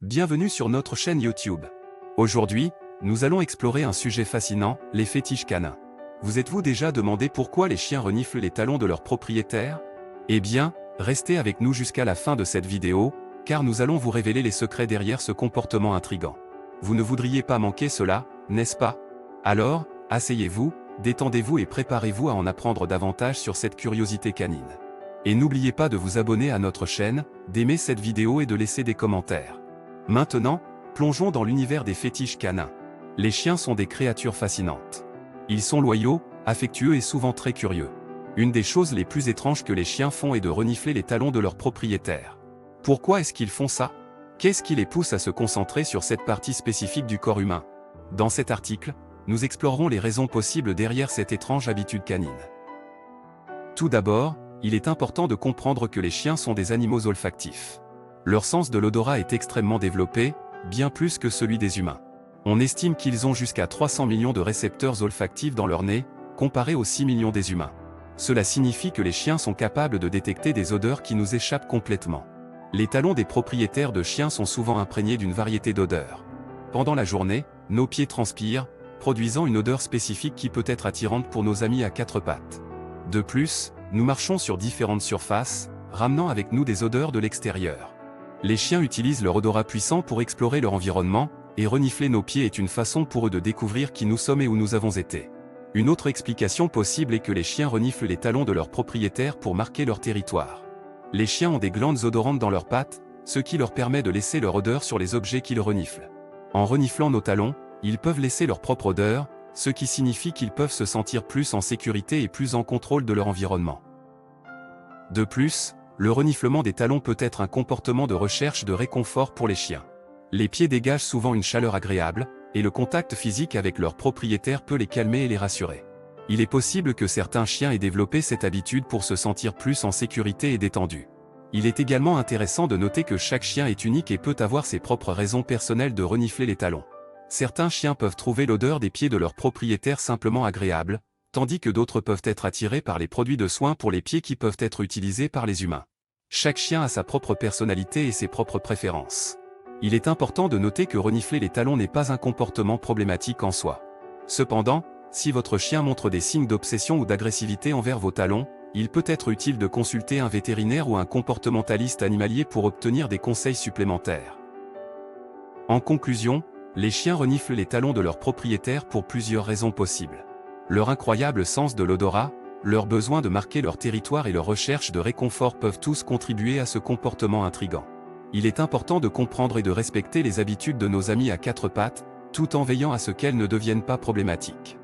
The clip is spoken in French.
Bienvenue sur notre chaîne YouTube. Aujourd'hui, nous allons explorer un sujet fascinant, les fétiches canins. Vous êtes-vous déjà demandé pourquoi les chiens reniflent les talons de leurs propriétaires? Eh bien, restez avec nous jusqu'à la fin de cette vidéo, car nous allons vous révéler les secrets derrière ce comportement intrigant. Vous ne voudriez pas manquer cela, n'est-ce pas? Alors, asseyez-vous, détendez-vous et préparez-vous à en apprendre davantage sur cette curiosité canine. Et n'oubliez pas de vous abonner à notre chaîne, d'aimer cette vidéo et de laisser des commentaires. Maintenant, plongeons dans l'univers des fétiches canins. Les chiens sont des créatures fascinantes. Ils sont loyaux, affectueux et souvent très curieux. Une des choses les plus étranges que les chiens font est de renifler les talons de leurs propriétaires. Pourquoi est-ce qu'ils font ça? Qu'est-ce qui les pousse à se concentrer sur cette partie spécifique du corps humain? Dans cet article, nous explorerons les raisons possibles derrière cette étrange habitude canine. Tout d'abord, il est important de comprendre que les chiens sont des animaux olfactifs. Leur sens de l'odorat est extrêmement développé, bien plus que celui des humains. On estime qu'ils ont jusqu'à 300 millions de récepteurs olfactifs dans leur nez, comparé aux 6 millions des humains. Cela signifie que les chiens sont capables de détecter des odeurs qui nous échappent complètement. Les talons des propriétaires de chiens sont souvent imprégnés d'une variété d'odeurs. Pendant la journée, nos pieds transpirent, produisant une odeur spécifique qui peut être attirante pour nos amis à quatre pattes. De plus, nous marchons sur différentes surfaces, ramenant avec nous des odeurs de l'extérieur. Les chiens utilisent leur odorat puissant pour explorer leur environnement, et renifler nos pieds est une façon pour eux de découvrir qui nous sommes et où nous avons été. Une autre explication possible est que les chiens reniflent les talons de leurs propriétaires pour marquer leur territoire. Les chiens ont des glandes odorantes dans leurs pattes, ce qui leur permet de laisser leur odeur sur les objets qu'ils reniflent. En reniflant nos talons, ils peuvent laisser leur propre odeur, ce qui signifie qu'ils peuvent se sentir plus en sécurité et plus en contrôle de leur environnement. De plus, le reniflement des talons peut être un comportement de recherche de réconfort pour les chiens. Les pieds dégagent souvent une chaleur agréable, et le contact physique avec leur propriétaire peut les calmer et les rassurer. Il est possible que certains chiens aient développé cette habitude pour se sentir plus en sécurité et détendus. Il est également intéressant de noter que chaque chien est unique et peut avoir ses propres raisons personnelles de renifler les talons. Certains chiens peuvent trouver l'odeur des pieds de leur propriétaire simplement agréable, tandis que d'autres peuvent être attirés par les produits de soins pour les pieds qui peuvent être utilisés par les humains. Chaque chien a sa propre personnalité et ses propres préférences. Il est important de noter que renifler les talons n'est pas un comportement problématique en soi. Cependant, si votre chien montre des signes d'obsession ou d'agressivité envers vos talons, il peut être utile de consulter un vétérinaire ou un comportementaliste animalier pour obtenir des conseils supplémentaires. En conclusion, les chiens reniflent les talons de leurs propriétaires pour plusieurs raisons possibles. Leur incroyable sens de l'odorat, leur besoin de marquer leur territoire et leur recherche de réconfort peuvent tous contribuer à ce comportement intrigant. Il est important de comprendre et de respecter les habitudes de nos amis à quatre pattes, tout en veillant à ce qu'elles ne deviennent pas problématiques.